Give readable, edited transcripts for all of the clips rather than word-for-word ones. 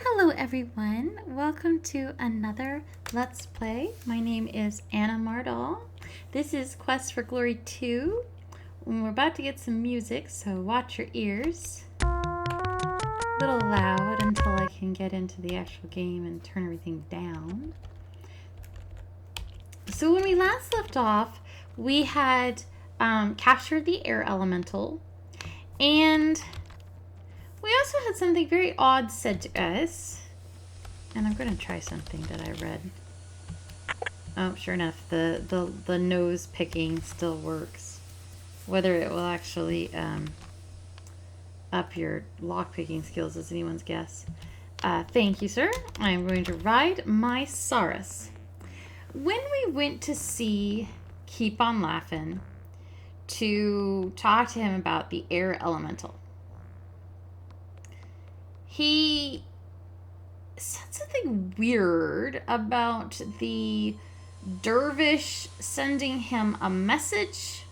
Hello everyone, welcome to another Let's Play. My name is Anna Mardall. This is Quest for Glory 2. We're about to get some music, so watch your ears. A little loud until I can get into the actual game and turn everything down. So when we last left off, we had captured the air elemental, and we also had something very odd said to us. And I'm going to try something that I read. Oh, sure enough, the nose picking still works. Whether it will actually up your lock picking skills is anyone's guess. Thank you, sir. I am going to ride my Saurus. When we went to see Keep on Laughing to talk to him about the air elemental, he said something weird about the dervish sending him a message,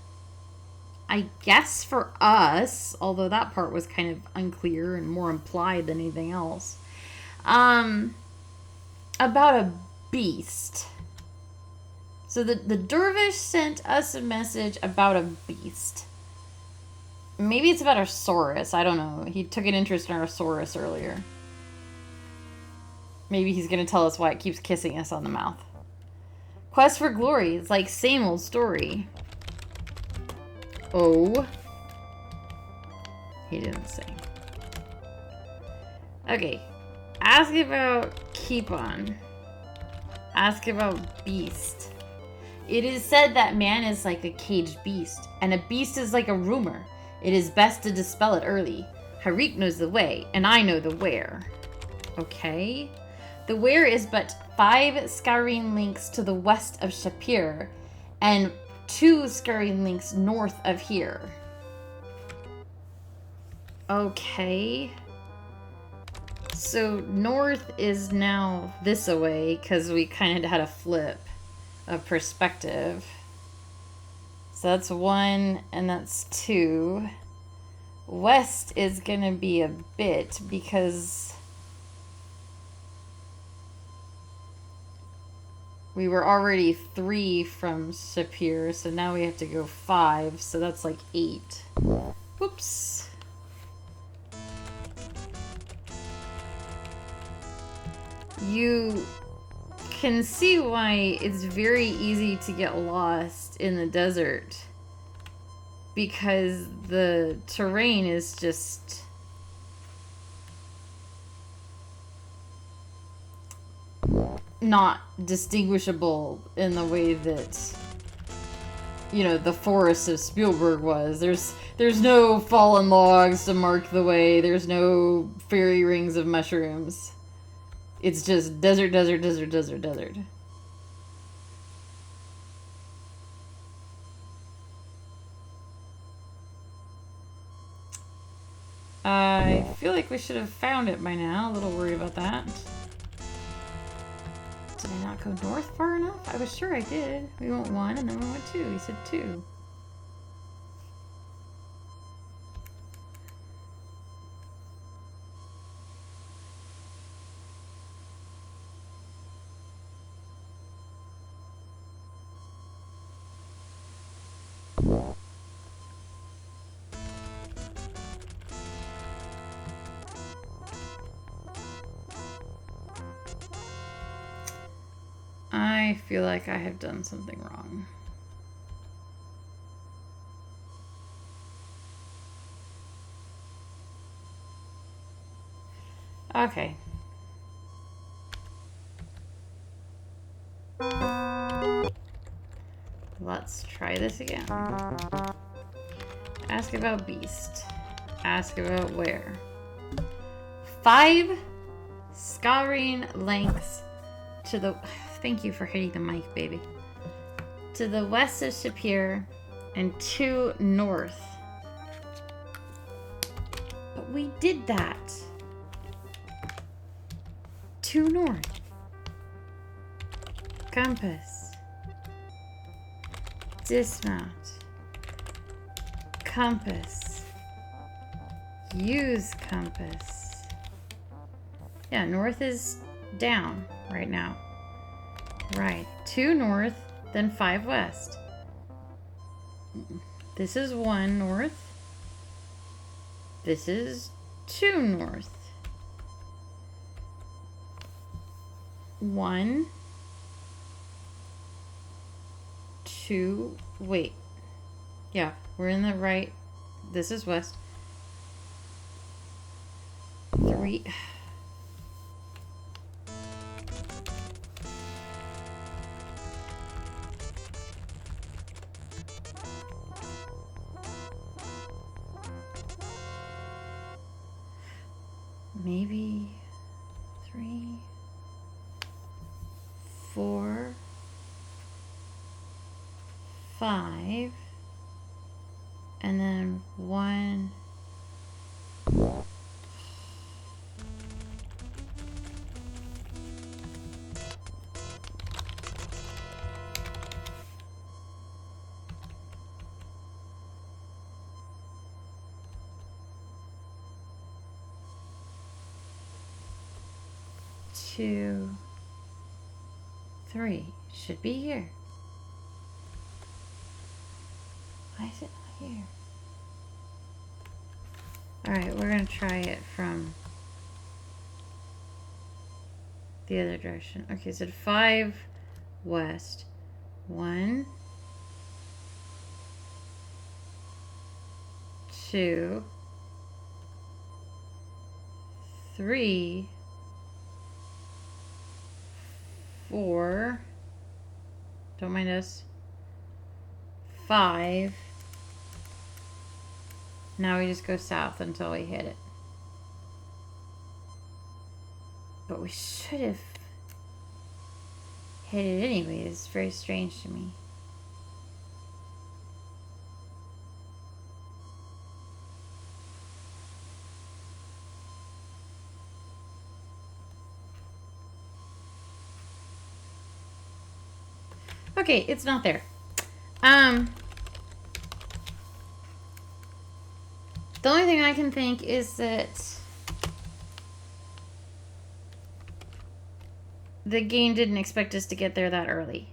I guess for us, although that part was kind of unclear and more implied than anything else, about a beast. So the dervish sent us a message about a beast. Maybe it's about our Saurus, I don't know. He took an interest in our Saurus earlier. Maybe he's going to tell us why it keeps kissing us on the mouth. Quest for Glory. It's like same old story. Oh. He didn't say. Okay. Ask about Keep on. Ask about Beast. It is said that man is like a caged beast, and a beast is like a rumor. It is best to dispel it early. Harik knows the way, and I know the where. Okay. The where is but 5 scouring links to the west of Shapir, and 2 scouring links north of here. Okay. So north is now this away, because we kind of had a flip of perspective. So that's 1, and that's 2. West is going to be a bit, because we were already 3 from Shapir, so now we have to go 5, so that's like 8. Whoops. You can see why it's very easy to get lost in the desert, because the terrain is just not distinguishable in the way that, you know, the forest of Spielberg was. There's no fallen logs to mark the way. There's no fairy rings of mushrooms. It's just desert, desert, desert, desert, desert. I feel like we should have found it by now. A little worried about that. Did I not go north far enough? I was sure I did. We went 1 and then we went 2. He said 2. I feel like I have done something wrong. Okay. Let's try this again. Ask about Beast. Ask about where. 5 scouring lengths to the... Thank you for hitting the mic, baby. To the west of Shapir, and 2 north. But we did that. 2 north. Compass. Dismount. Compass. Use compass. Yeah, north is down right now. Right. 2 north, then 5 west. This is 1 north. This is 2 north. 1, 2, wait. Yeah, we're in the right. This is west. 3. Maybe 3, 4, 5, and then 1. Two, 3 should be here. Why is it not here? Alright, we're gonna try it from the other direction. Okay, so 5 west. 1, 2, 3, 4. Don't mind us. 5. Now we just go south until we hit it. But we should have hit it anyway. It's very strange to me. Okay, it's not there. The only thing I can think is that the game didn't expect us to get there that early.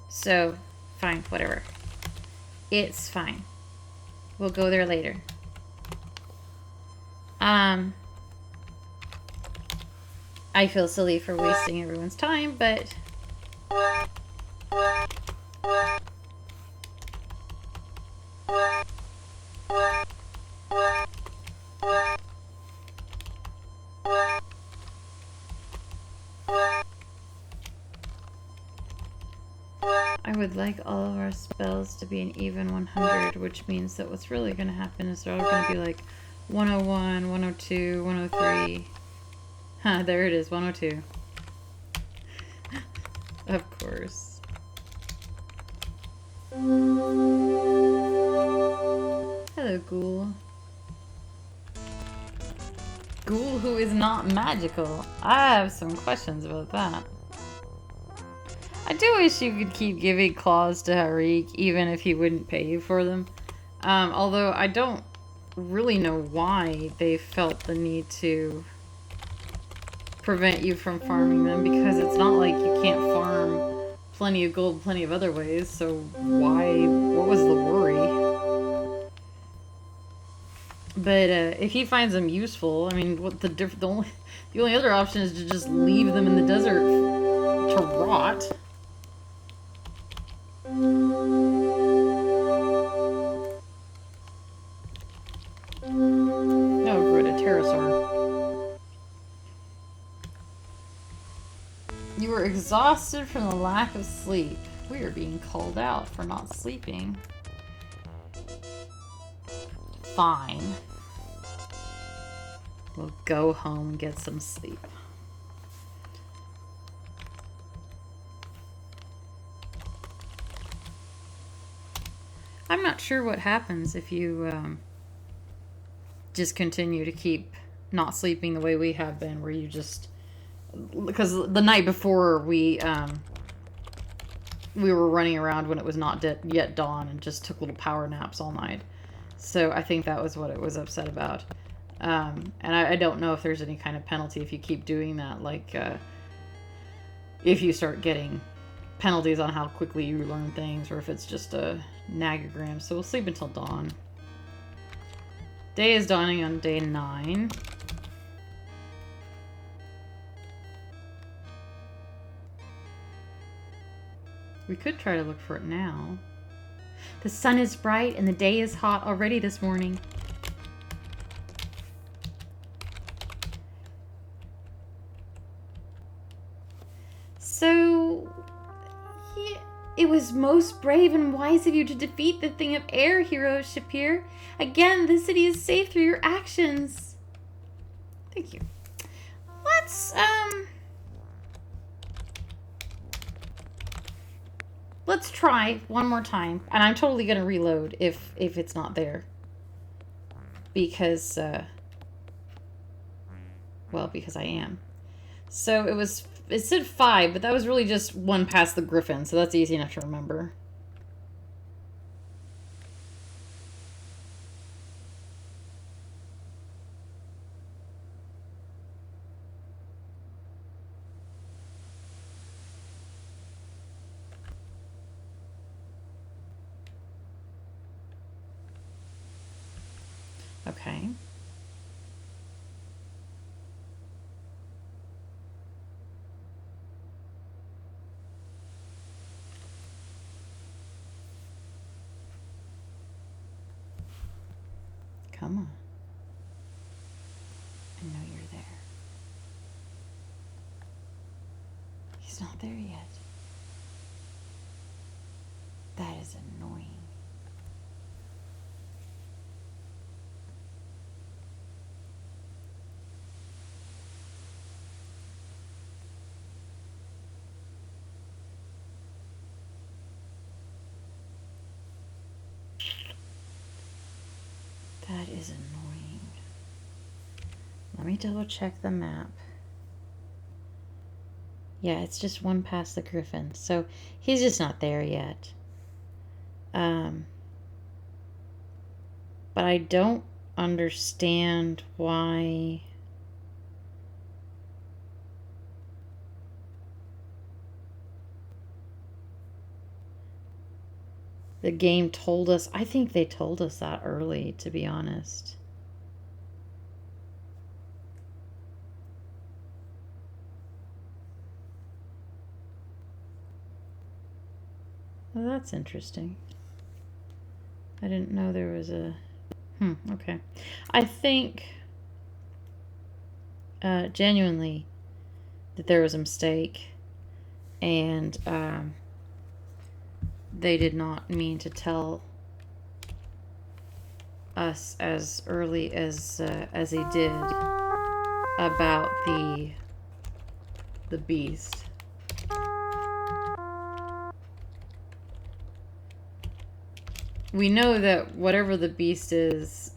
So, fine, whatever. It's fine. We'll go there later. I feel silly for wasting everyone's time, but I would like all of our spells to be an even 100, which means that what's really going to happen is they're all going to be like 101, 102, 103. Huh, there it is, 102. Of course. Hello, Ghoul. Ghoul who is not magical. I have some questions about that. I do wish you could keep giving claws to Harik, even if he wouldn't pay you for them. Although I don't really know why they felt the need to prevent you from farming them, because it's not like you can't farm plenty of gold plenty of other ways, so why, what was the worry? But if he finds them useful, I mean, what the only other option is to just leave them in the desert to rot. Oh, good, a pterosaur. You were exhausted from the lack of sleep. We are being called out for not sleeping. Fine. We'll go home and get some sleep. I'm not sure what happens if you just continue to keep not sleeping the way we have been, where you just... Because the night before we were running around when it was not yet dawn and just took little power naps all night. So I think that was what it was upset about. And I don't know if there's any kind of penalty if you keep doing that, like if you start getting penalties on how quickly you learn things, or if it's just a nagagram. So we'll sleep until dawn. Day is dawning on day 9. We could try to look for it now. The sun is bright and the day is hot already this morning. So, yeah, it was most brave and wise of you to defeat the thing of air, hero Shapir. Again, the city is safe through your actions. Thank you. Let's try one more time. And I'm totally going to reload if it's not there. Because, well, because I am. So it said 5, but that was really just one past the griffin. So that's easy enough to remember. Okay. Come on. I know you're there. He's not there yet. That is annoying. That is annoying. Let me double check the map. Yeah, it's just one past the griffin. So he's just not there yet. But I don't understand why... the game told us. I think they told us that early, to be honest. Well, that's interesting. I didn't know there was a... okay. I think genuinely that there was a mistake, and they did not mean to tell us as early as they did about the beast. We know that whatever the beast is,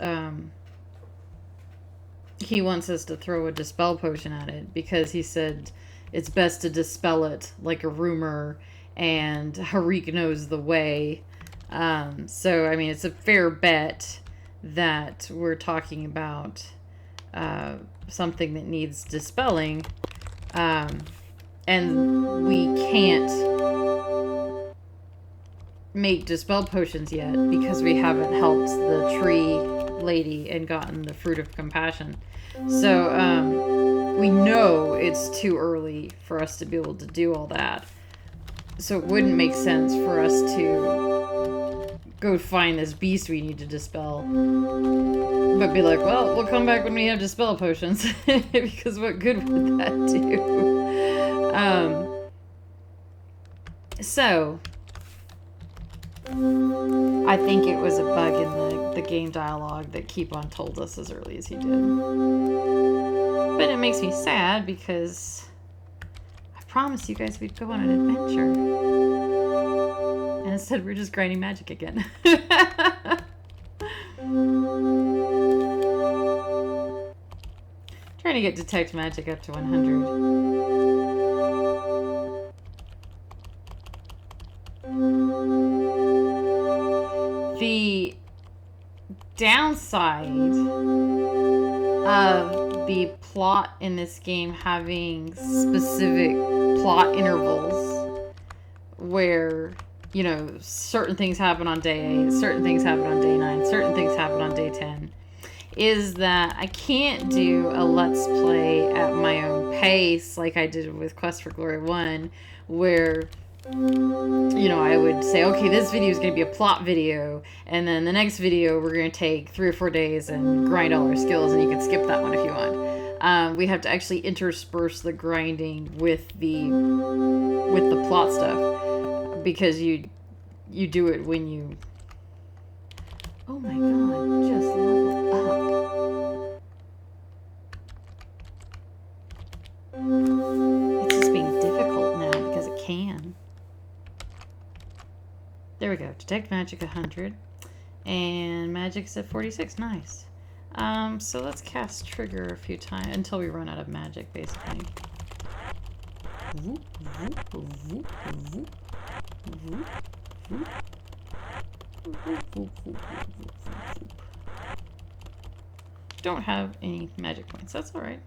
he wants us to throw a dispel potion at it, because he said it's best to dispel it like a rumor, and Harik knows the way. So, I mean, it's a fair bet that we're talking about something that needs dispelling, and we can't make dispel potions yet because we haven't helped the tree lady and gotten the fruit of compassion. So we know it's too early for us to be able to do all that. So it wouldn't make sense for us to go find this beast we need to dispel, but be like, well, we'll come back when we have dispel potions. Because what good would that do? So I think it was a bug in the game dialogue that Keepon told us as early as he did. But it makes me sad because I promised you guys we'd go on an adventure. And instead we're just grinding magic again. Trying to get detect magic up to 100. The downside of the plot in this game having specific plot intervals where, you know, certain things happen on day 8, certain things happen on day 9, certain things happen on day 10, is that I can't do a Let's Play at my own pace like I did with Quest for Glory 1, where, you know, I would say, okay, this video is going to be a plot video, and then the next video we're going to take 3 or 4 days and grind all our skills, and you can skip that one if you want. We have to actually intersperse the grinding with the plot stuff, because you do it when you... Oh my god, just level up. It's just being difficult now because it can. There we go. Detect magic 100. And magic's at 46. Nice. So let's cast trigger a few times until we run out of magic, basically. Don't have any magic points. That's all right.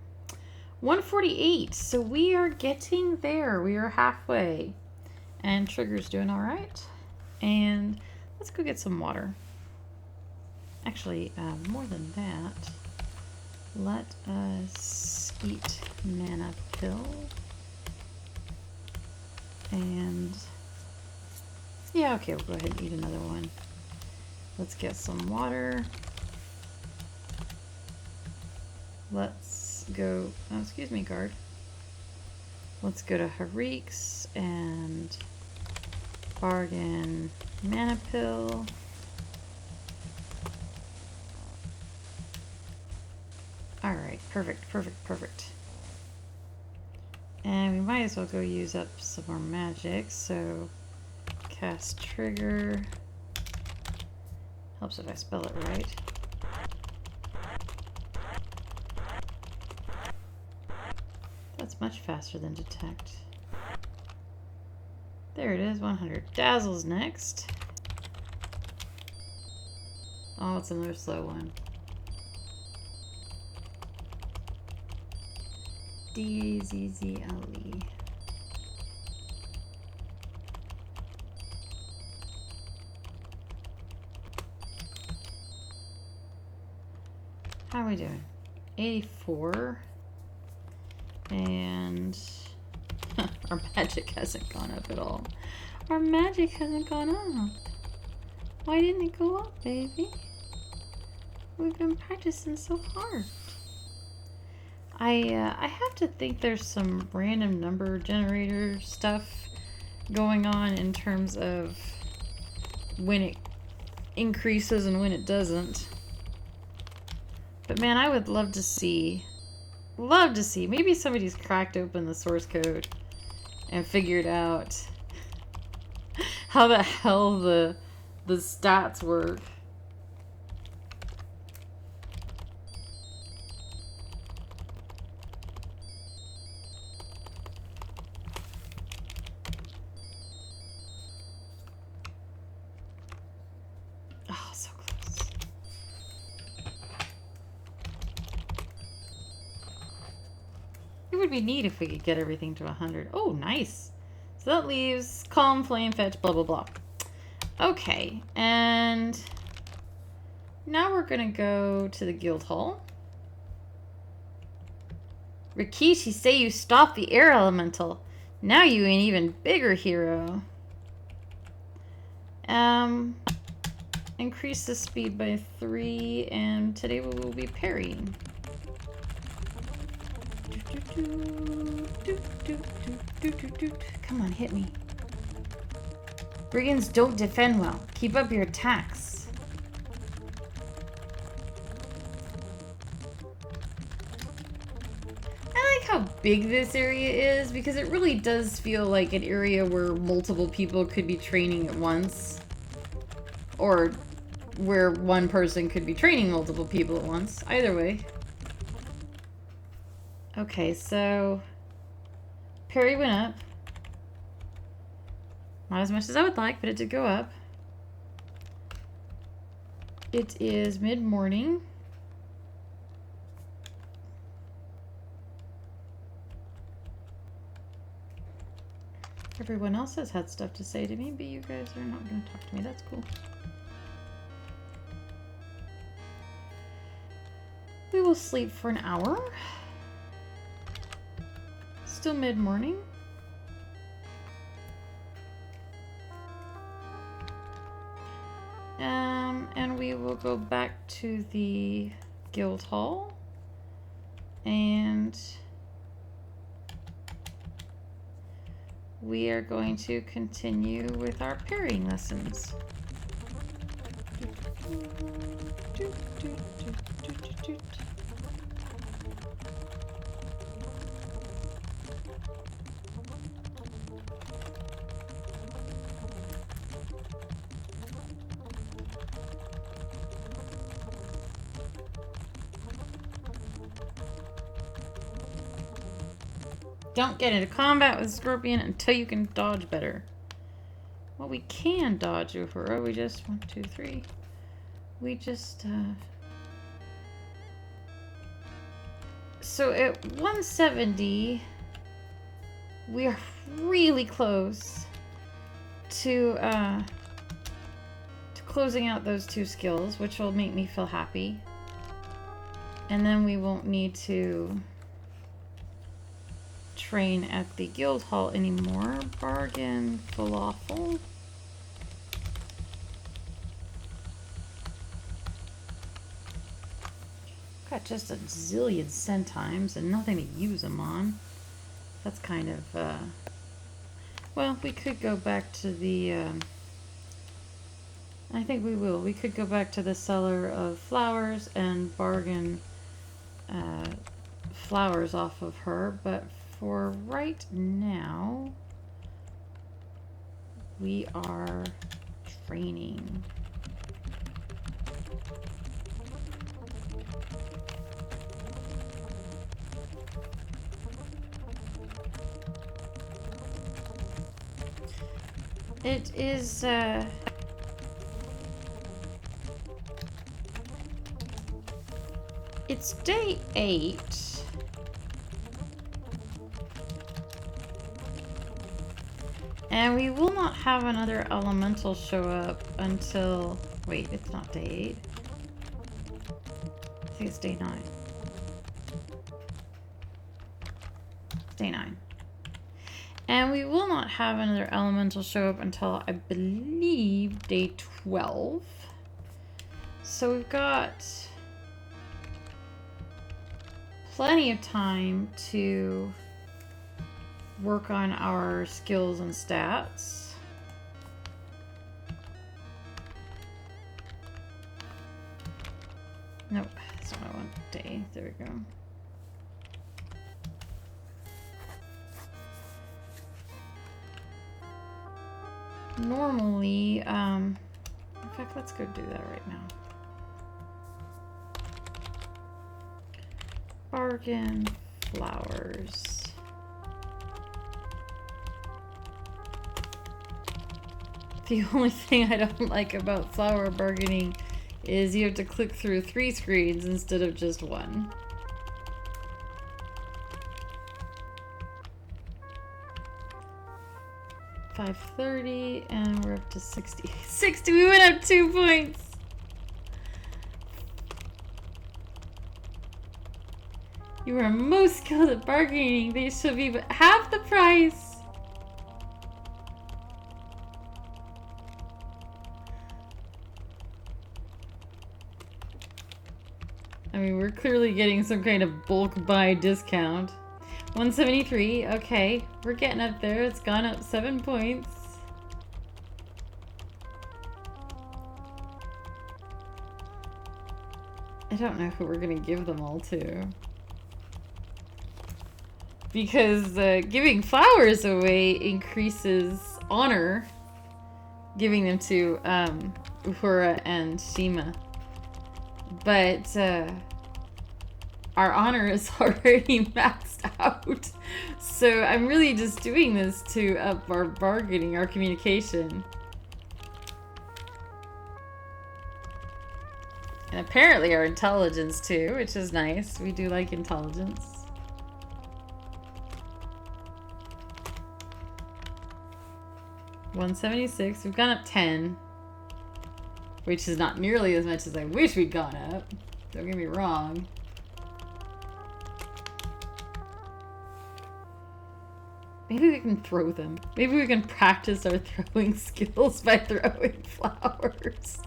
148. So we are getting there. We are halfway. And trigger's doing all right. And let's go get some water. Actually, more than that, let us eat mana pill. And yeah, okay, we'll go ahead and eat another one. Let's get some water. Let's go, oh, excuse me, guard. Let's go to Harik's and bargain mana pill. Alright, perfect, perfect, perfect. And we might as well go use up some more magic, so cast trigger. Helps if I spell it right. That's much faster than detect. There it is, 100. Dazzle's next. Oh, it's another slow one. D-A-Z-Z-L-E. How are we doing? 84. And our magic hasn't gone up at all. Our magic hasn't gone up. Why didn't it go up, baby? We've been practicing so hard. I have to think there's some random number generator stuff going on in terms of when it increases and when it doesn't. But man, I would love to see, maybe somebody's cracked open the source code and figured out how the hell the stats work. Oh, so close. It would be neat if we could get everything to 100. Oh, nice. So that leaves calm, flame, fetch, blah, blah, blah. Okay, and now we're gonna go to the guild hall. Rikishi, say you stopped the air elemental. Now you an even bigger hero. Increase the speed by 3, and today we will be parrying. Come on, hit me. Brigands don't defend well. Keep up your attacks. I like how big this area is, because it really does feel like an area where multiple people could be training at once. Or where one person could be training multiple people at once. Either way. Okay, so parry went up. Not as much as I would like, but it did go up. It is mid-morning. Everyone else has had stuff to say to me, but you guys are not going to talk to me. That's cool. We will sleep for an hour. Still mid-morning. And we will go back to the guild hall. And we are going to continue with our pairing lessons. Don't get into combat with Scorpion until you can dodge better. Well, we can dodge over. Oh, we just 1, 2, 3. We just so at 170, we are really close to closing out those 2 skills, which will make me feel happy. And then we won't need to train at the guild hall anymore. Bargain falafel. Got just a zillion centimes and nothing to use them on. That's kind of well, we could go back to the I think we will. We could go back to the seller of flowers and bargain flowers off of her, but for right now, we are training. It is, it's day 8. And we will not have another elemental show up until... Wait, it's not day 8. I think it's day 9. It's day 9. And we will not have another elemental show up until, I believe, day 12. So we've got plenty of time to work on our skills and stats. Nope, that's not what I want. Day. There we go. Normally, in fact, let's go do that right now. Bargain flowers. The only thing I don't like about flower bargaining is you have to click through 3 screens instead of just 1. $5.30 and we're up to 60. 60, we went up 2 points. You are most skilled at bargaining. They should be half the price. I mean, we're clearly getting some kind of bulk buy discount. 173, okay. We're getting up there. It's gone up 7 points. I don't know who we're gonna give them all to. Because giving flowers away increases honor. Giving them to Uhura and Shima. But our honor is already maxed out. So I'm really just doing this to up our bargaining, our communication. And apparently our intelligence too, which is nice. We do like intelligence. 176. We've gone up 10. Which is not nearly as much as I wish we'd gone up. Don't get me wrong. Maybe we can throw them. Maybe we can practice our throwing skills by throwing flowers.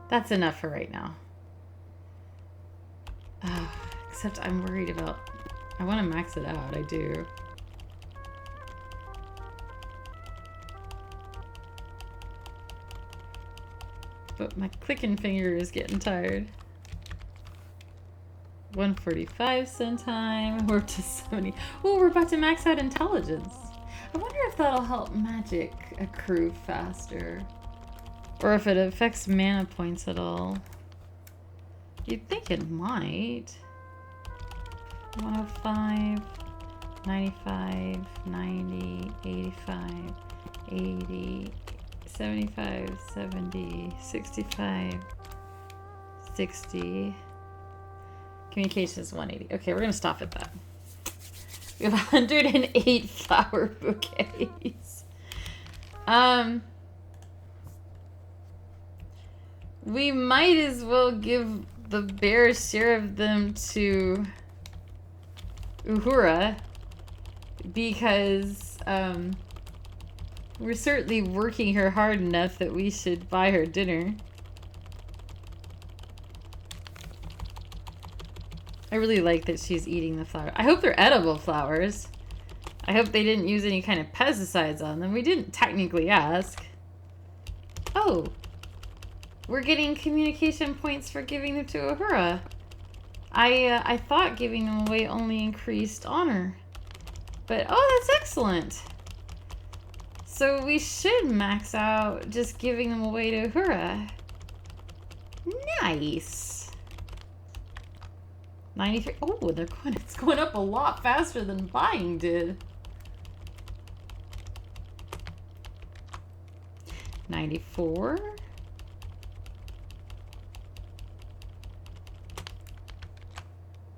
That's enough for right now. Except I'm worried about... I want to max it out, I do. But my clicking finger is getting tired. 145 sometime. We're up to 70. Oh, we're about to max out intelligence. I wonder if that'll help magic accrue faster. Or if it affects mana points at all. You'd think it might. 105, 95, 90, 85, 80, 75, 70, 65, 60. Communication is 180. Okay, we're going to stop at that. We have 108 flower bouquets. We might as well give the bare share of them to Uhura, because we're certainly working her hard enough that we should buy her dinner. I really like that she's eating the flower. I hope they're edible flowers. I hope they didn't use any kind of pesticides on them. We didn't technically ask. Oh, we're getting communication points for giving them to Uhura. I thought giving them away only increased honor. But, oh, that's excellent. So we should max out just giving them away to Uhura. Nice. 93. Oh, it's going up a lot faster than buying did. 94.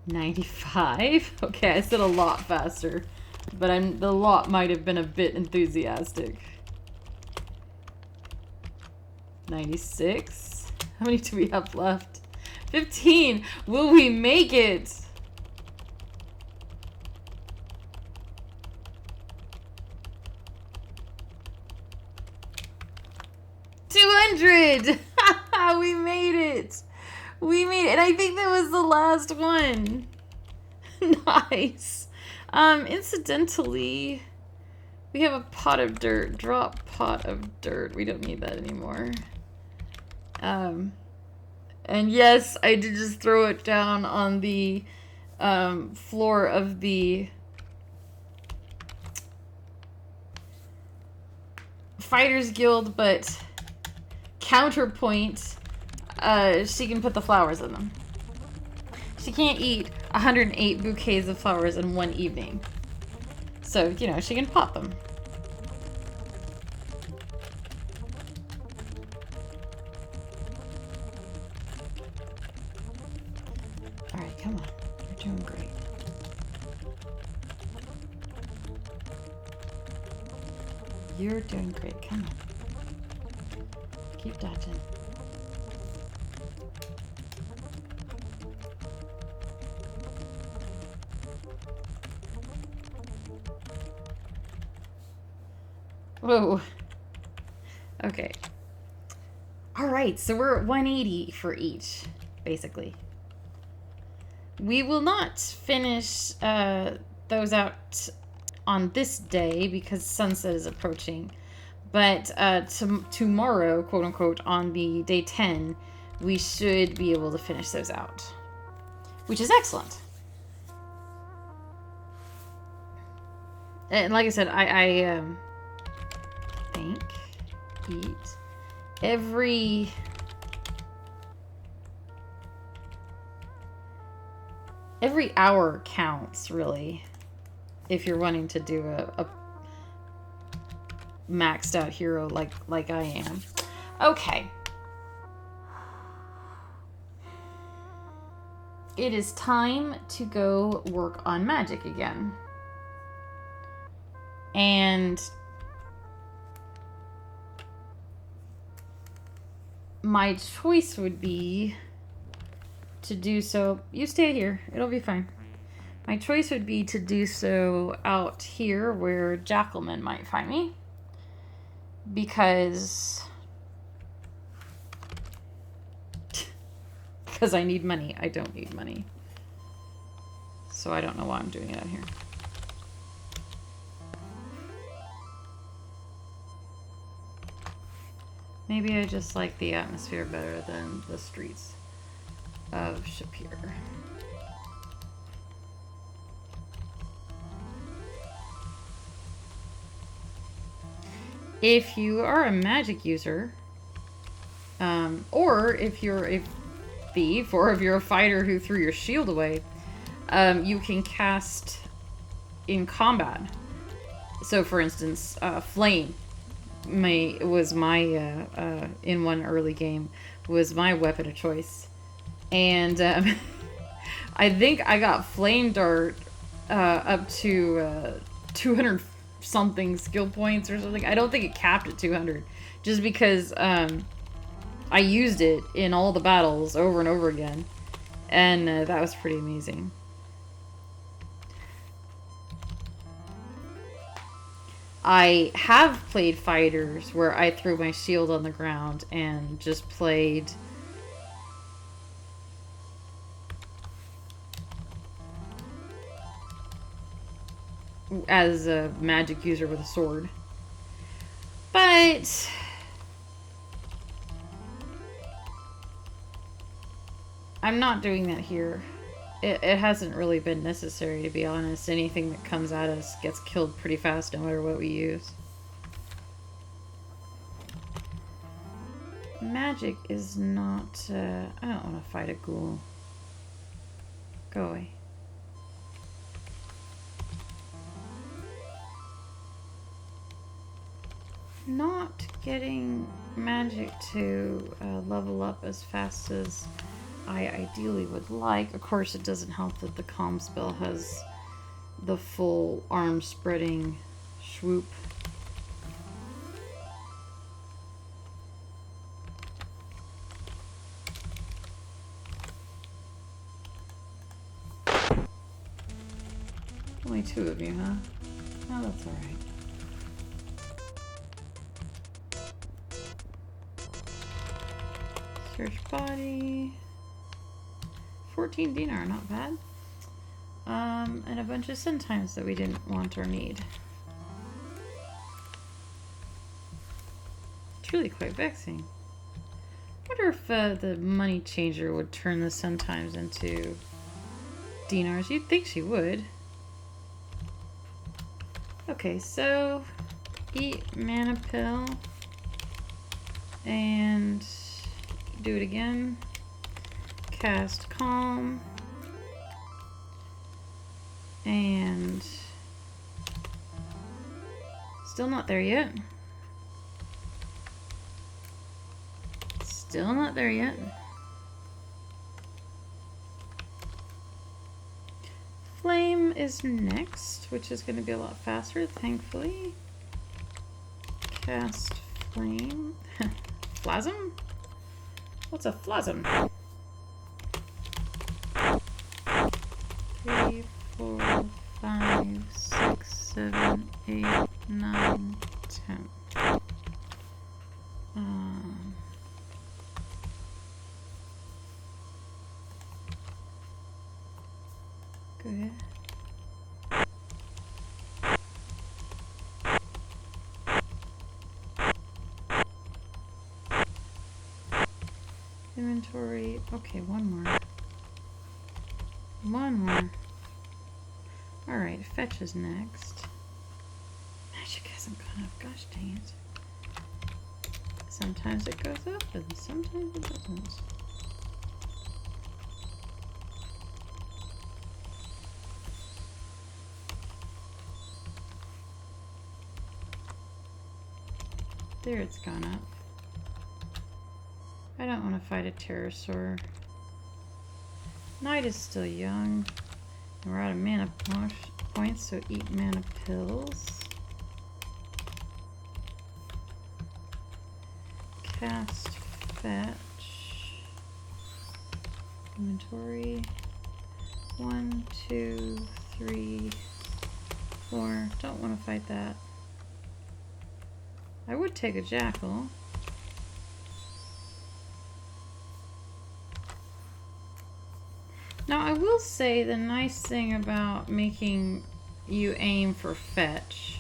95. Okay, I said a lot faster, but the lot might have been a bit enthusiastic. 96. How many do we have left? 15. Will we make it? 200. We made it. We made it, and I think that was the last one. Nice. Incidentally, we have a pot of dirt. Drop pot of dirt. We don't need that anymore. And yes, I did just throw it down on the floor of the Fighters Guild, but counterpoint, she can put the flowers in them. She can't eat 108 bouquets of flowers in one evening. So, you know, she can pot them. Alright, come on. You're doing great. You're doing great. Come on. Keep dodging. Whoa. Okay. Alright, so we're at 180 for each, basically. We will not finish those out on this day because sunset is approaching. But tomorrow, quote unquote, on the day 10, we should be able to finish those out. Which is excellent. And like I said, I think, eat, every hour counts, really, if you're wanting to do a maxed out hero like I am. Okay. it is time to go work on magic again. And my choice would be to do so. You stay here. It'll be fine. My choice would be to do so out here where Jackalman might find me. Because I need money. I don't need money. So I don't know why I'm doing it out here. Maybe I just like the atmosphere better than the streets of Shapir. If you are a magic user, or if you're a thief, or if you're a fighter who threw your shield away, you can cast in combat. So, for instance, Flame was my in one early game was my weapon of choice, and I think I got Flame Dart up to 200 something skill points or something. I don't think it capped at 200, just because I used it in all the battles over and over again, and that was pretty amazing. I have played fighters where I threw my shield on the ground and just played as a magic user with a sword. But I'm not doing that here. It hasn't really been necessary, to be honest. Anything that comes at us gets killed pretty fast no matter what we use. Magic is not... I don't want to fight a ghoul. Go away. Not getting magic to level up as fast as I ideally would like. Of course, it doesn't help that the calm spell has the full arm spreading swoop. Only 2 of you, huh? Oh, that's alright. Search body. 14 dinar, not bad. And a bunch of centimes that we didn't want or need. It's really quite vexing. I wonder if the money changer would turn the centimes into dinars. You'd think she would. Okay, so eat mana pill and do it again. Cast calm and still not there yet. Still not there yet. Flame is next, which is going to be a lot faster, thankfully. Cast flame. Phlasm? What's a phlasm? 3, 4, 5, 6, 7, 8, 9, 10. Go ahead. Inventory. Okay, one more. One more. Alright, fetch is next. Magic hasn't gone up. Gosh dang it. Sometimes it goes up and sometimes it doesn't. There, it's gone up. I don't want to fight a pterosaur. Night is still young. We're out of mana points, so eat mana pills. Cast, fetch, inventory. 1, 2, 3, 4. Don't want to fight that. I would take a jackal. Now I will say the nice thing about making you aim for fetch,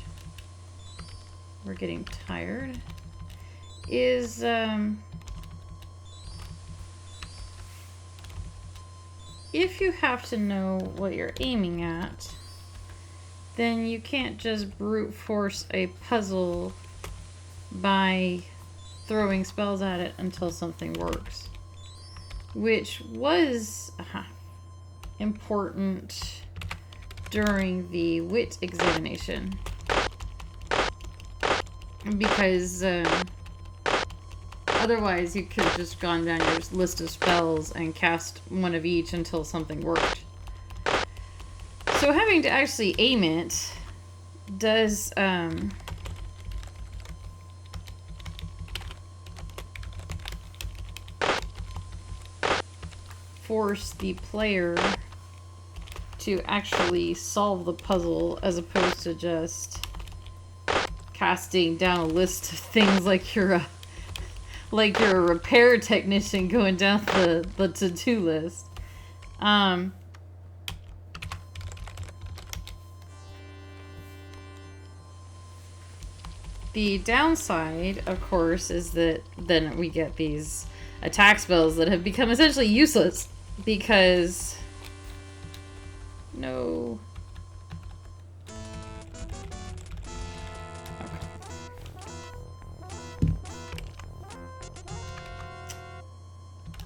we're getting tired, is if you have to know what you're aiming at, then you can't just brute force a puzzle by throwing spells at it until something works, which was important during the wit examination, because otherwise you could have just gone down your list of spells and cast one of each until something worked. So having to actually aim it does force the player to actually solve the puzzle, as opposed to just casting down a list of things like you're a repair technician going down the to-do list. The downside, of course, is that then we get these attack spells that have become essentially useless because... No. Okay.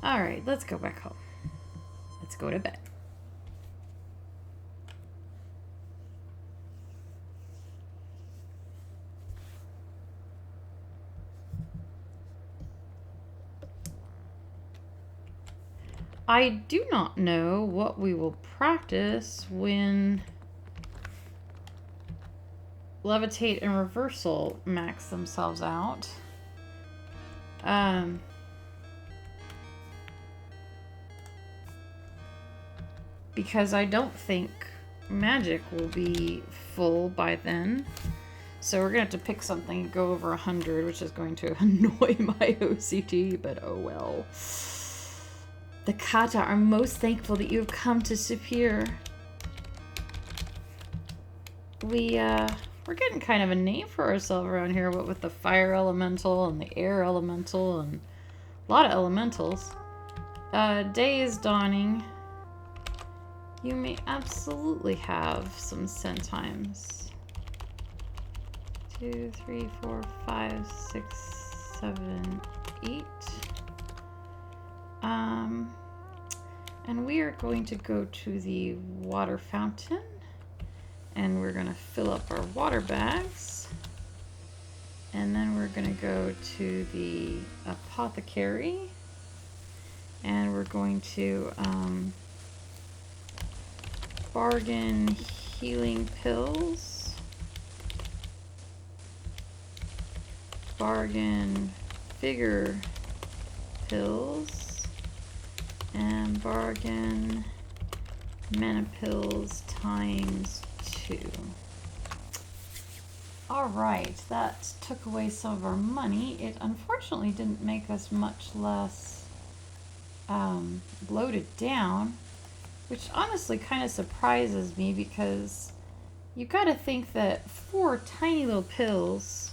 Alright, let's go back home. Let's go to bed. I do not know what we will practice when Levitate and Reversal max themselves out. Because I don't think Magic will be full by then. So we're going to have to pick something and go over 100, which is going to annoy my OCD, but oh well. The Kata are most thankful that you have come to Saphir. We're getting kind of a name for ourselves around here, what with the fire elemental and the air elemental and a lot of elementals. Day is dawning. You may absolutely have some send times. 2, 3, 4, 5, 6, 7, 8. And we are going to go to the water fountain, and we're going to fill up our water bags, and then we're going to go to the apothecary, and we're going to bargain healing pills, bargain vigor pills, and bargain mana pills times 2. Alright, that took away some of our money. It unfortunately didn't make us much less bloated down, which honestly kind of surprises me, because you gotta think that 4 tiny little pills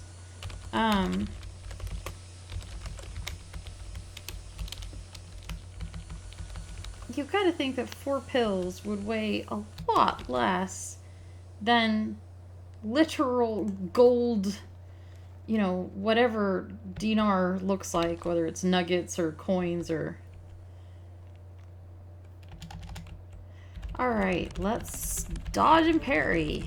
you've got to think that 4 pills would weigh a lot less than literal gold, you know, whatever dinar looks like, whether it's nuggets or coins or... Alright, let's dodge and parry.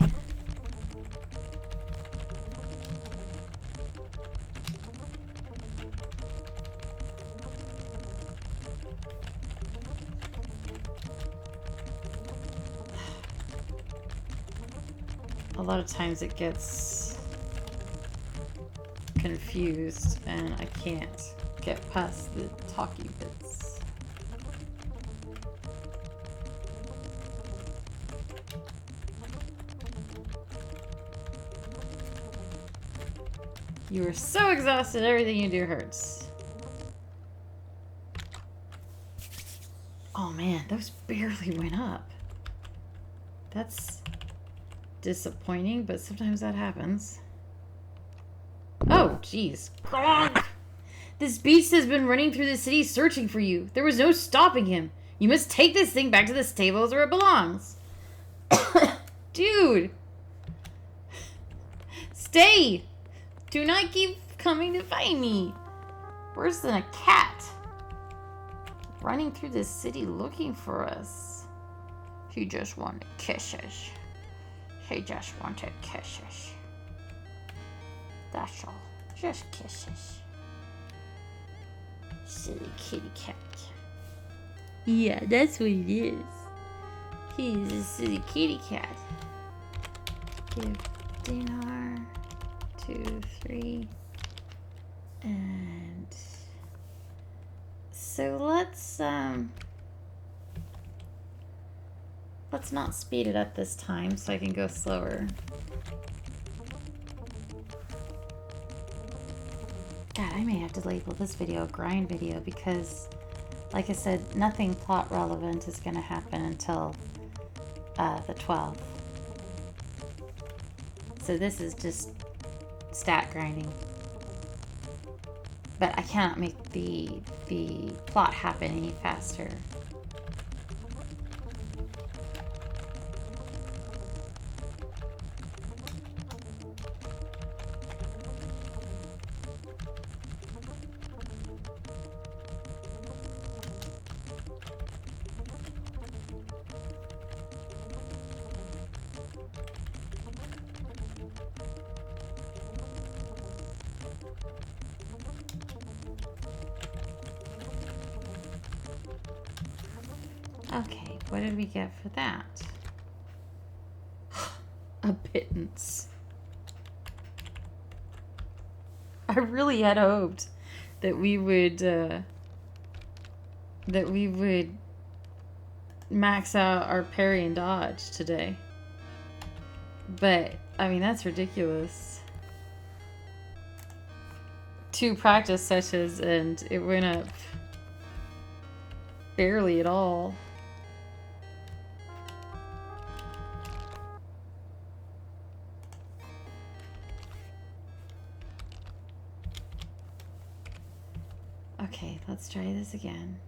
a lot of times it gets confused and I can't get past the talky bits. You are so exhausted, everything you do hurts. Oh man, those barely went up. That's disappointing, but sometimes that happens. Oh, jeez. This beast has been running through the city searching for you. There was no stopping him. You must take this thing back to the stables where it belongs. Dude. Stay. Do not keep coming to find me. Worse than a cat. Running through the city looking for us. He just wanted kisses. He just wanted kisses. That's all. Just kisses. Silly kitty cat. Yeah, that's what it is. He's a silly kitty cat. Give dinar 2, 3. And so let's not speed it up this time so I can go slower. God, I may have to label this video a grind video because, like I said, nothing plot relevant is going to happen until the 12th. So this is just stat grinding. But I cannot make the plot happen any faster. Okay, what did we get for that? A pittance. I really had hoped that we would max out our parry and dodge today. But I mean, that's ridiculous. 2 practice sessions and it went up barely at all. Okay, let's try this again.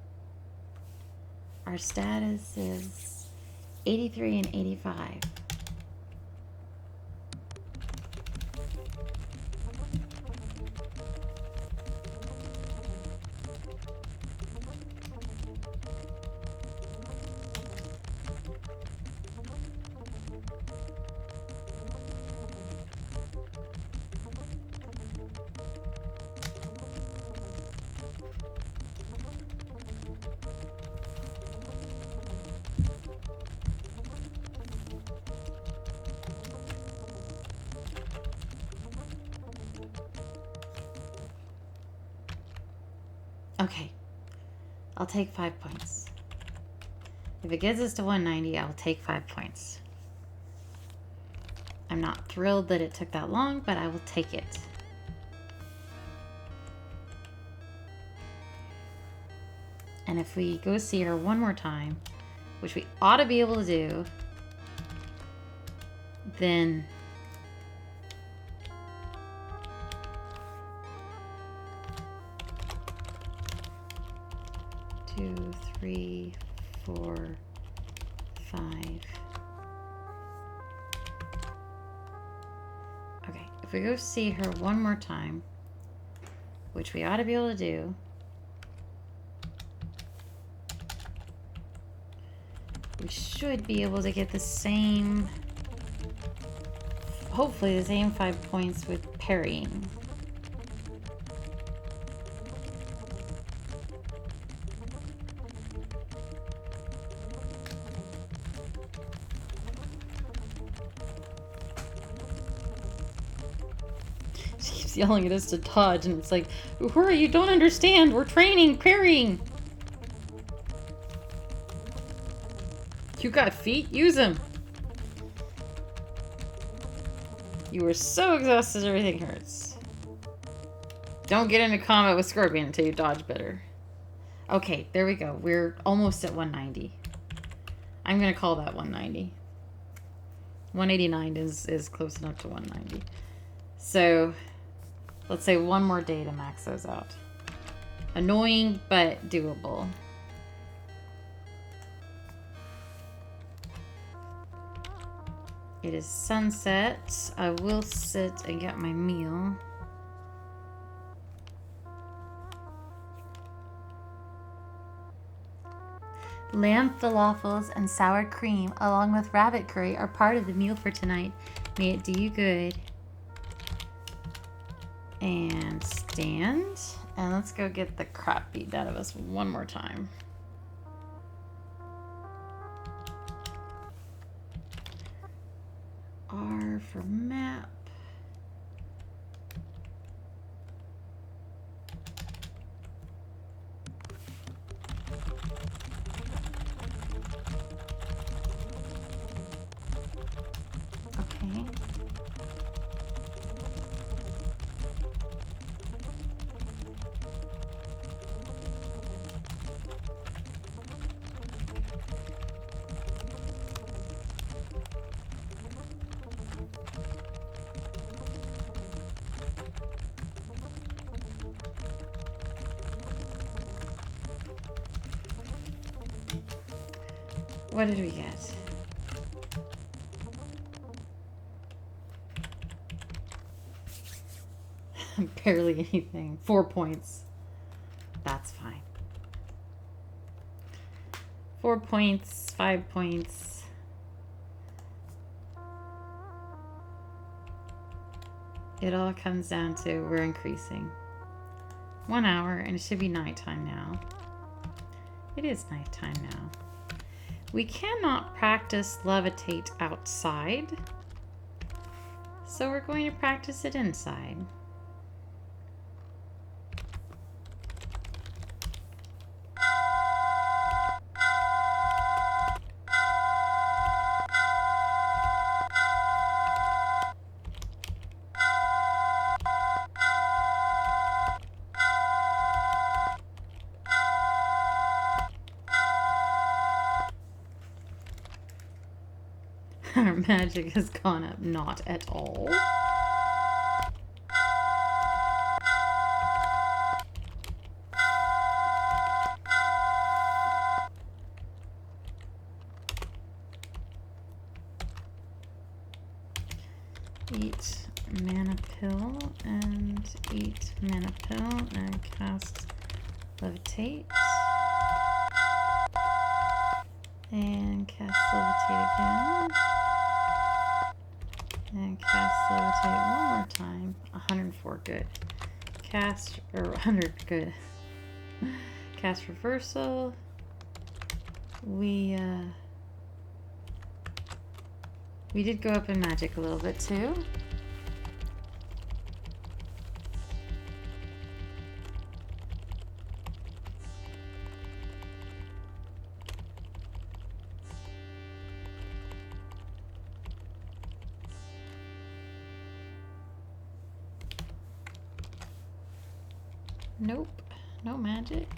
Our status is 83 and 85. Okay, I'll take 5 points. If it gets us to 190, I'll take 5 points. I'm not thrilled that it took that long, but I will take it. And if we go see her one more time, which we ought to be able to do, then two, 3, 4, 5. Okay, if we go see her one more time, which we ought to be able to do, we should be able to get the same, hopefully the same 5 points with parrying. keeps yelling at us to dodge, and it's like, hurry, you don't understand. We're training, parrying. You got feet? Use them. You are so exhausted, everything hurts. Don't get into combat with Scorpion until you dodge better. Okay, there we go. We're almost at 190. I'm going to call that 190. 189 is close enough to 190. So, let's say one more day to max those out. Annoying, but doable. It is sunset. I will sit and get my meal. Lamb falafels and sour cream along with rabbit curry are part of the meal for tonight. May it do you good. And stand. And let's go get the crap beat out of us one more time. R for map. Okay. What did we get? Barely anything. 4 points. That's fine. 4 points, 5 points. It all comes down to we're increasing. 1 hour, and it should be nighttime now. It is nighttime now. We cannot practice levitate outside, so we're going to practice it inside. Our magic has gone up not at all. Eat mana pill and eat mana pill and cast levitate. And cast levitate again. And cast levitate one more time. 104, good. Cast, or 100, good. Cast reversal. We did go up in magic a little bit too. Nope, no magic.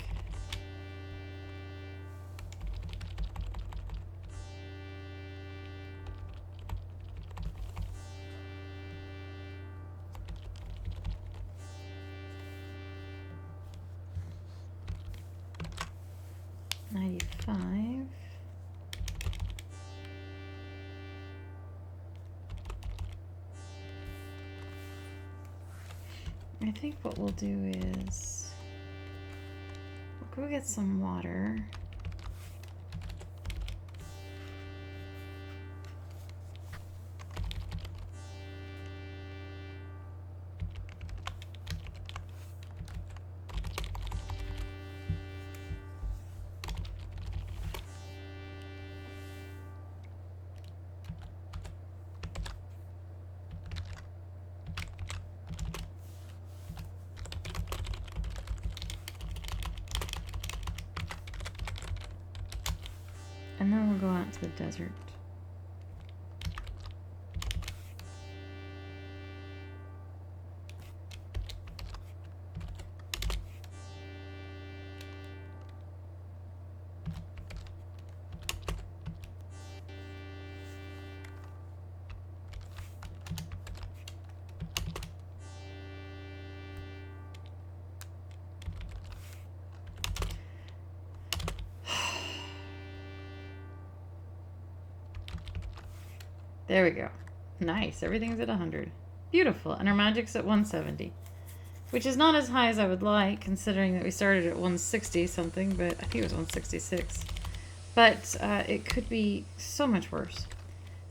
$95. I think what we'll do is we'll go get some water. the desert. There we go. Nice. Everything's at 100. Beautiful. And our magic's at 170. Which is not as high as I would like, considering that we started at 160 something, but I think it was 166. But it could be so much worse.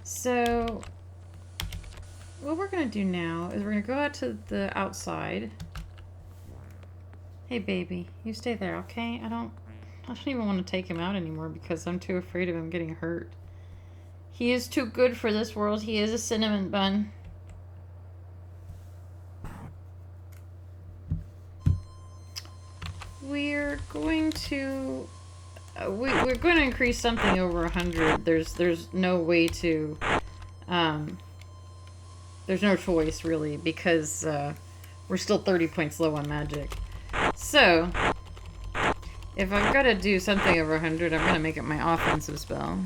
So what we're going to do now is we're going to go out to the outside. Hey, baby. You stay there, okay? I don't even want to take him out anymore because I'm too afraid of him getting hurt. He is too good for this world. He is a cinnamon bun. We're going to... we're going to increase something over 100. There's no way to... there's no choice, really, because we're still 30 points low on magic. So, if I've got to do something over 100, I'm going to make it my offensive spell.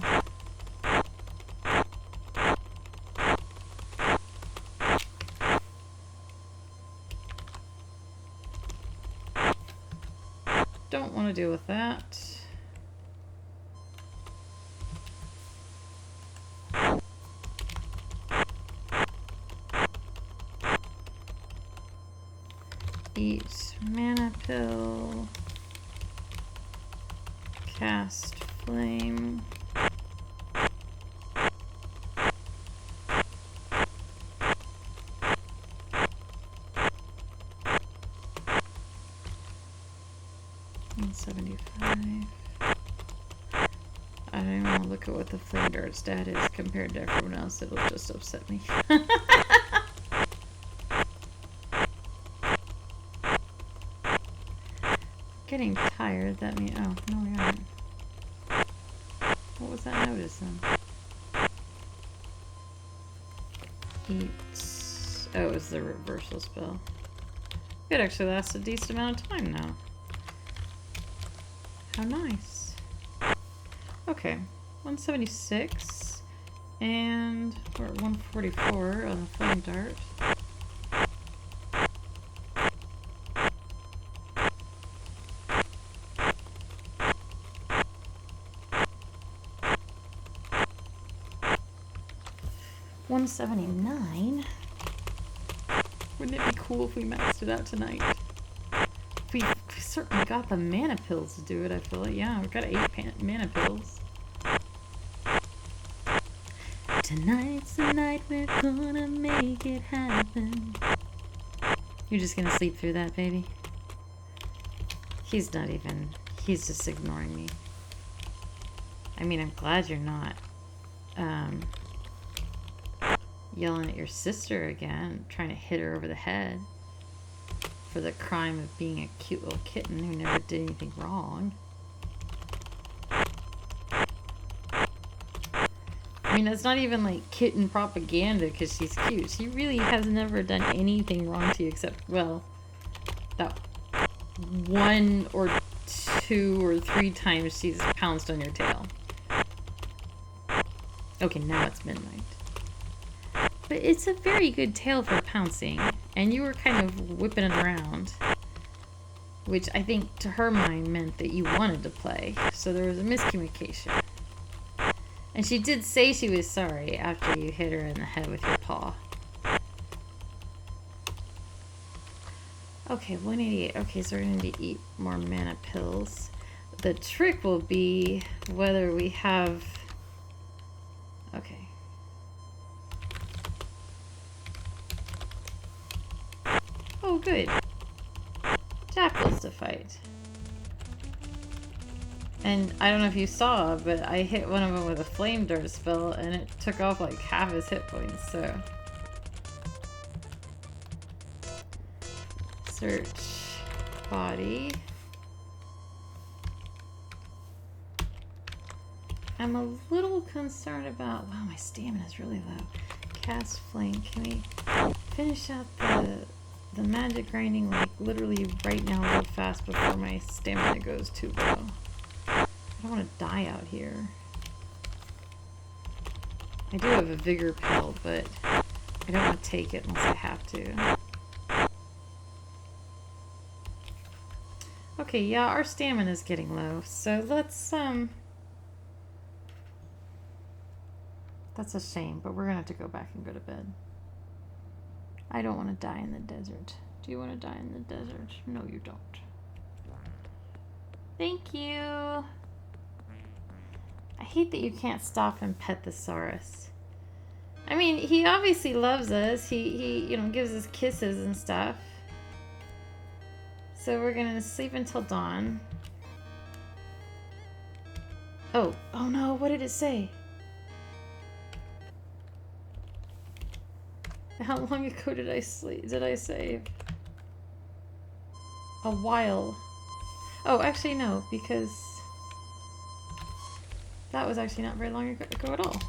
Don't want to deal with that. Eat mana pill. Cast flame. I don't even want to look at what the flame dart stat is compared to everyone else. It'll just upset me. Getting tired. That means... Oh, no we aren't. What was that notice then? Eat... Oh, it was the reversal spell. It actually lasts a decent amount of time now. How nice. Okay, 176, and we're at 144 on the flame dart. $179. Wouldn't it be cool if we maxed it out tonight? We certainly got the mana pills to do it, I feel like. Yeah, we've got 8 mana pills. Tonight's the night we're gonna make it happen. You're just gonna sleep through that, baby? He's not even... He's just ignoring me. I mean, I'm glad you're not yelling at your sister again, trying to hit her over the head for the crime of being a cute little kitten who never did anything wrong. I mean, it's not even like kitten propaganda because she's cute. She really has never done anything wrong to you except, well, that 1 or 2 or 3 times she's pounced on your tail. Okay, now it's midnight. But it's a very good tail for pouncing, and you were kind of whipping it around, which I think to her mind meant that you wanted to play, so there was a miscommunication. And she did say she was sorry after you hit her in the head with your paw. Okay, 188. Okay, so we're going to eat more mana pills. The trick will be whether we have... Okay. Oh, good. Jackals to fight. And I don't know if you saw, but I hit one of them with a flame dart spell, and it took off like half his hit points, so... Search body. I'm a little concerned about... Wow, my stamina is really low. Cast Flame. Can we finish out the magic grinding, like, literally right now real fast before my stamina goes too low? I don't want to die out here. I do have a vigor pill, but I don't want to take it unless I have to. Okay, yeah, our stamina is getting low, so let's, that's a shame, but we're gonna have to go back and go to bed. I don't want to die in the desert. Do you want to die in the desert? No, you don't. Thank you. I hate that you can't stop and pet the Saurus. I mean, he obviously loves us. He you know, gives us kisses and stuff. So we're gonna sleep until dawn. Oh no, what did it say? How long ago did I sleep? Did I save? A while. Oh, actually no, because that was actually not very long ago at all.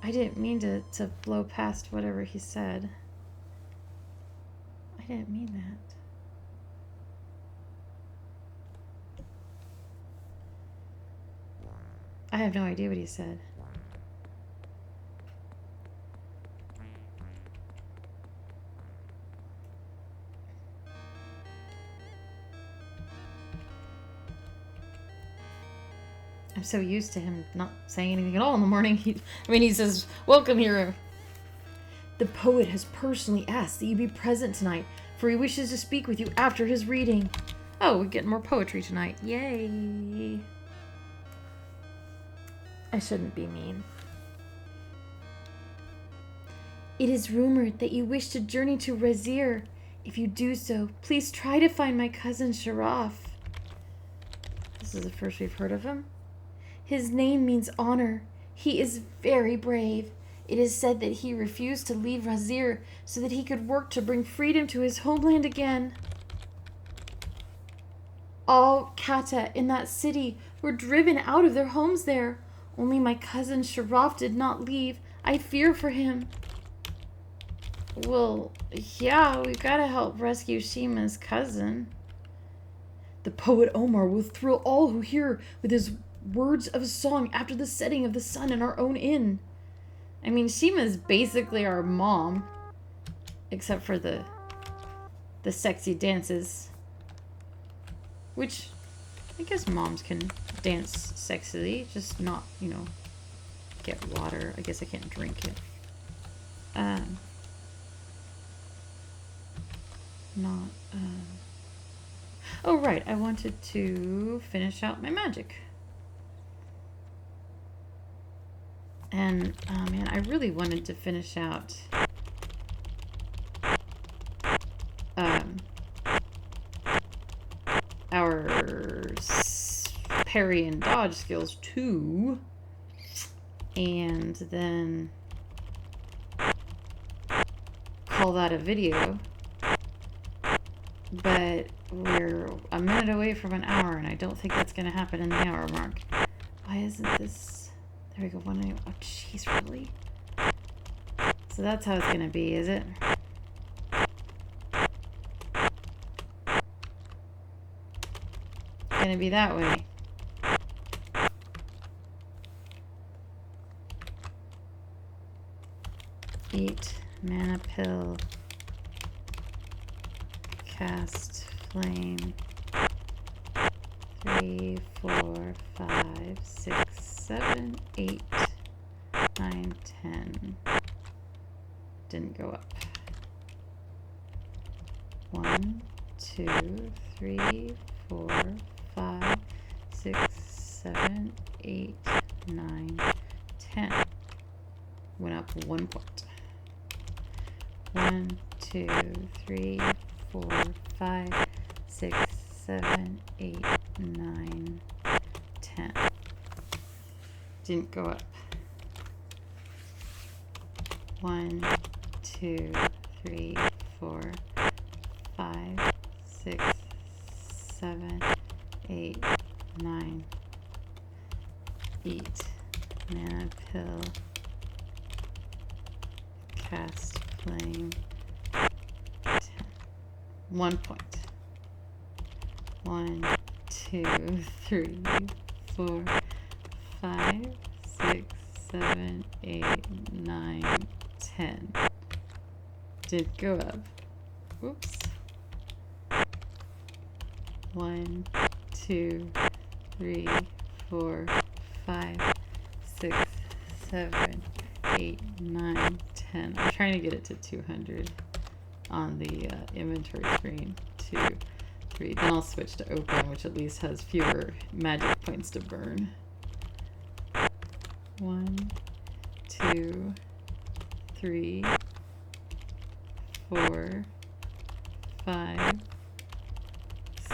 I didn't mean to blow past whatever he said. I didn't mean that. I have no idea what he said. I'm so used to him not saying anything at all in the morning. He says, "Welcome, hero." The poet has personally asked that you be present tonight, for he wishes to speak with you after his reading. Oh, we're getting more poetry tonight. Yay. I shouldn't be mean. It is rumored that you wish to journey to Razir. If you do so, please try to find my cousin Sharaf. This is the first we've heard of him. His name means honor. He is very brave. It is said that he refused to leave Razir so that he could work to bring freedom to his homeland again. All Kata in that city were driven out of their homes there. Only my cousin Sharaf did not leave. I fear for him. Well, yeah, we gotta help rescue Shima's cousin. The poet Omar will thrill all who hear with his words of song after the setting of the sun in our own inn. I mean, Shima's basically our mom, except for the sexy dances, which I guess moms can dance sexily, just not, you know, get water. I guess I can't drink it. Oh, right. I wanted to finish out my magic. And, oh man, I really wanted to finish out our parry and dodge skills too. And then call that a video. But we're a minute away from an hour, and I don't think that's going to happen in the hour mark. Why isn't this... There we go. Oh, jeez, really? So that's how it's going to be, is it? Going to be that way. Eat mana pill. Cast flame. 3, 4, 5, 6, 7, 8, 9, 10. Didn't go up. 1, 2, 3, 4, 5, 6, 7, 8, 9, 10. Went up 1 point. 1, 2, 3, 4, 5, 6, 7, 8, 9, 10. Didn't go up. 1, 2, 3, 4, 5, 6, 7, 8, 9, Eat mana pill. Cast flame. 10. 1 point. 1, 2, 3, 4, 5, 6, 7, 8, 9, 10. Did go up. Oops. 1, 2, 3, 4, 5, 6, 7, 8, 9, 10. I'm trying to get it to 200 on the inventory screen. 2, 3. Then I'll switch to open, which at least has fewer magic points to burn. 1, 2, 3, 4, 5,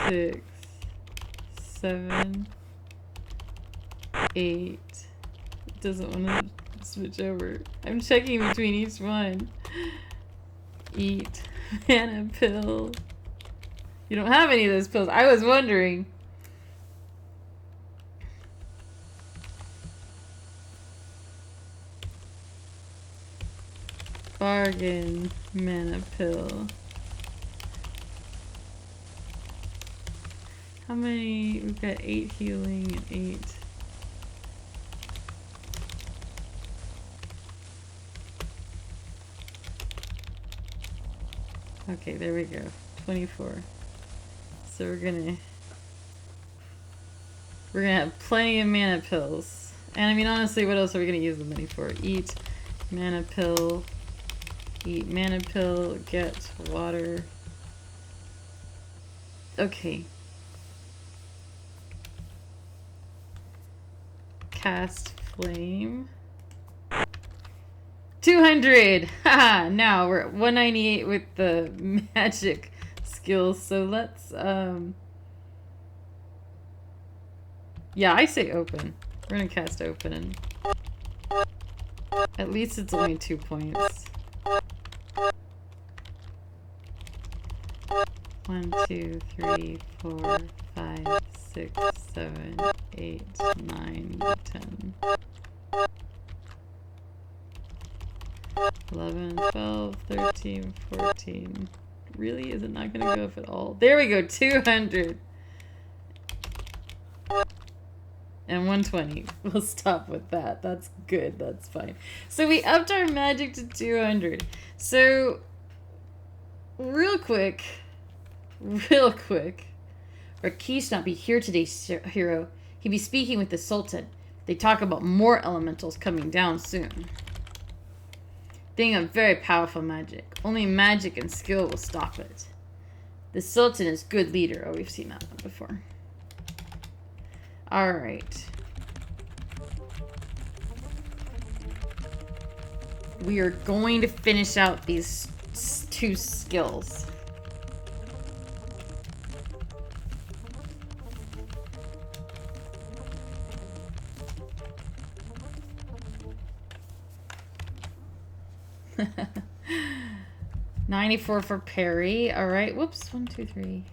6, 7, 8. It doesn't want to switch over. I'm checking between each one. Eat mana pill. You don't have any of those pills. I was wondering. Bargain mana pill. How many? We've got 8 healing and 8. Okay, there we go. 24. So we're gonna have plenty of mana pills. And I mean, honestly, what else are we gonna use the money for? Eat mana pill. Eat mana pill. Get water. Okay. Cast flame. 200! Haha! Now we're at 198 with the magic skills. So let's, yeah, I say open. We're gonna cast open. At least it's only 2 points. 1, 2, 3, 4, 5, 6, 7, 8, 9, 10. 11, 12, 13, 14. Really? Is it not going to go up at all? There we go, 200. And 120. We'll stop with that. That's good. That's fine. So we upped our magic to 200. So, real quick. Rakesh not be here today, hero. He be speaking with the Sultan. They talk about more elementals coming down soon. Being a very powerful magic. Only magic and skill will stop it. The Sultan is good leader. Oh, we've seen that one before. Alright. We are going to finish out these 2 skills. $94 for parry. All right. Whoops. 1, 2, 3.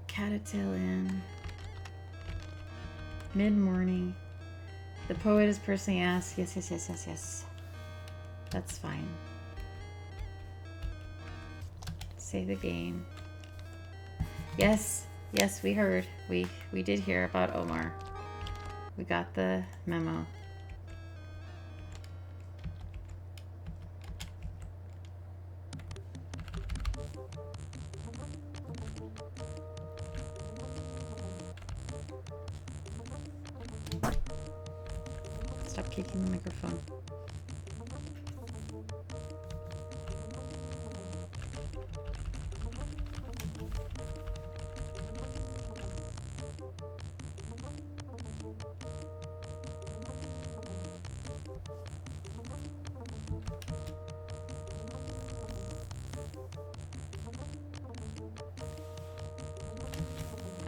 Cattail in. Mid-morning. The poet is personally asked. Yes. That's fine. Save the game. Yes, we heard. We did hear about Omar. We got the memo. Stop kicking the microphone.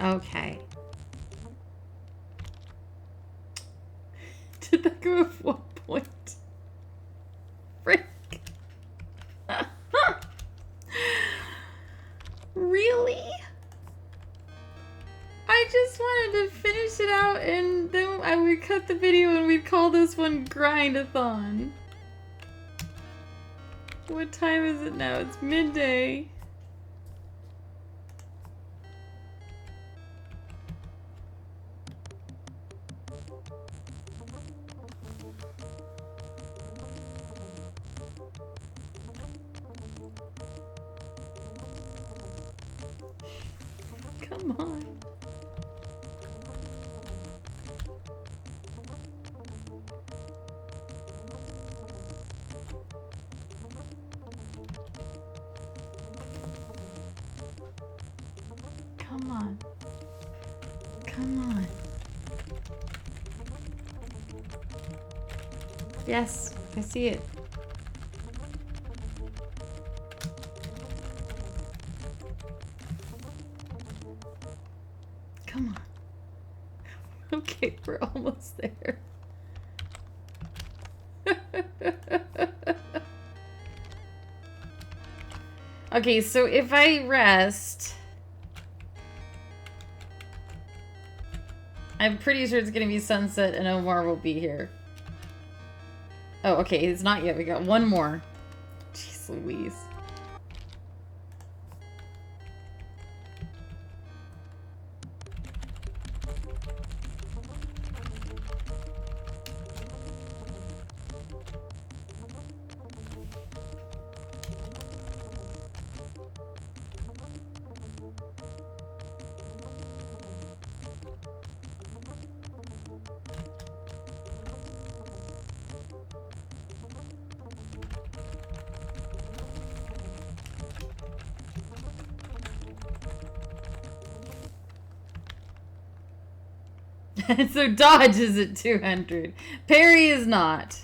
Okay. Did that go up 1 point? Frick. Really? I would cut the video and we'd call this one Grind-a-thon. What time is it now? It's midday. Come on. Come on. Come on. Yes, I see it. Come on. Okay, we're almost there. Okay, so if I rest, I'm pretty sure it's gonna be sunset and Omar will be here. Oh, okay, it's not yet. We got one more. Jeez Louise. So Dodge is at 200. Perry is not.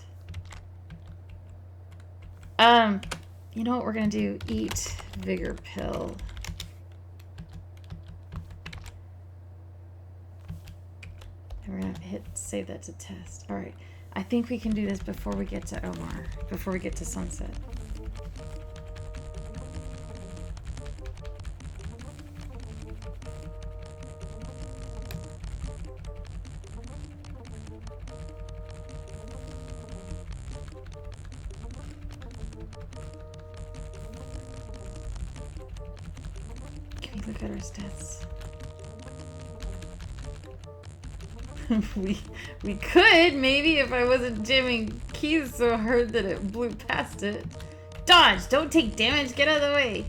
You know what we're gonna do? Eat Vigor Pill. And we're gonna hit save that to test. Alright. I think we can do this before we get to Omar. Before we get to sunset. Look at our stats. we could maybe if I wasn't jamming keys so hard that it blew past it. Dodge! Don't take damage! Get out of the way!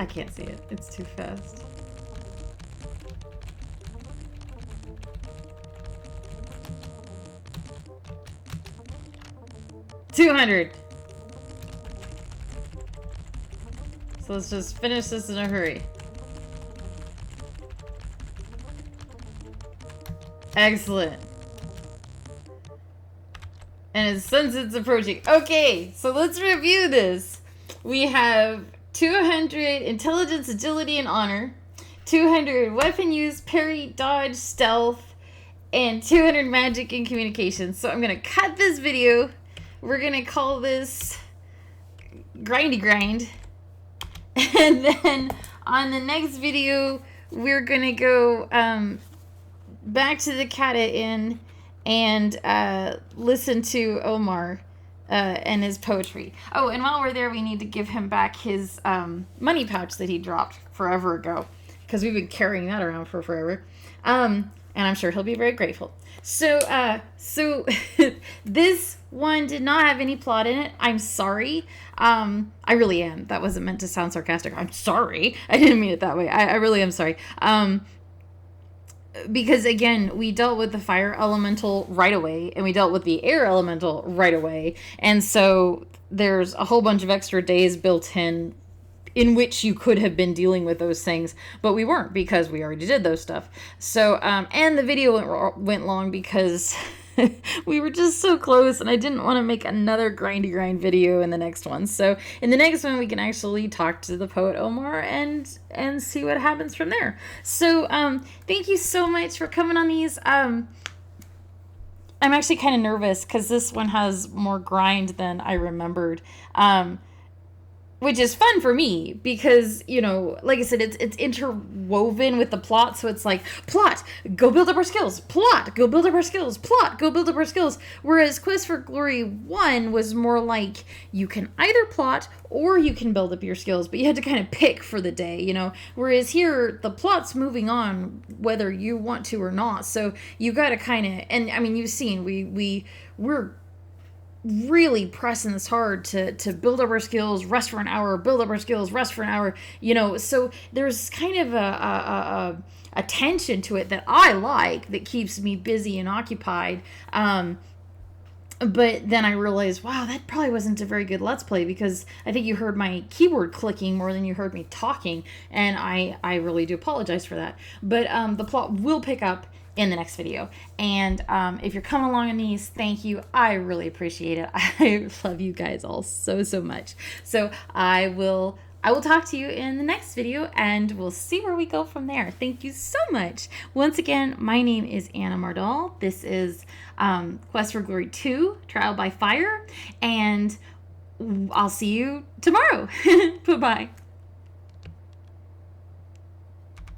I can't see it. It's too fast. $200! So let's just finish this in a hurry. Excellent. And it's sunset's approaching. Okay, so let's review this. We have 200 intelligence, agility, and honor. 200 weapon use, parry, dodge, stealth, and 200 magic and communication. So I'm gonna cut this video. We're gonna call this Grindy Grind. And then on the next video, we're gonna go back to the Kata Inn and listen to Omar and his poetry. Oh, and while we're there, we need to give him back his money pouch that he dropped forever ago, because we've been carrying that around for forever. And I'm sure he'll be very grateful. So this one did not have any plot in it. I'm sorry. I really am. That wasn't meant to sound sarcastic. I'm sorry. I didn't mean it that way. I really am sorry. Because again, we dealt with the fire elemental right away, and we dealt with the air elemental right away. And so there's a whole bunch of extra days built in which you could have been dealing with those things, but we weren't, because we already did those stuff. So, and the video went long because we were just so close, and I didn't want to make another grindy grind video in the next one. So in the next one, we can actually talk to the poet Omar and see what happens from there. So, thank you so much for coming on these. I'm actually kind of nervous because this one has more grind than I remembered. which is fun for me because, you know, like I said, it's interwoven with the plot. So it's like, plot, go build up our skills, plot, go build up our skills, plot, go build up our skills. Whereas Quest for Glory 1 was more like, you can either plot or you can build up your skills, but you had to kind of pick for the day, you know. Whereas here, the plot's moving on whether you want to or not. So you got to kind of, and I mean, you've seen, we're really pressing this hard to build up our skills, rest for an hour, build up our skills, rest for an hour, you know. So there's kind of a tension to it that I like, that keeps me busy and occupied. But then I realized, wow, that probably wasn't a very good Let's Play, because I think you heard my keyboard clicking more than you heard me talking, and I really do apologize for that. But the plot will pick up in the next video. And if you're coming along in these, thank you. I really appreciate it. I love you guys all so, so much. So I will talk to you in the next video, and we'll see where we go from there. Thank you so much. Once again, my name is Anna Mardal. This is Quest for Glory 2, Trial by Fire, and I'll see you tomorrow. Bye-bye.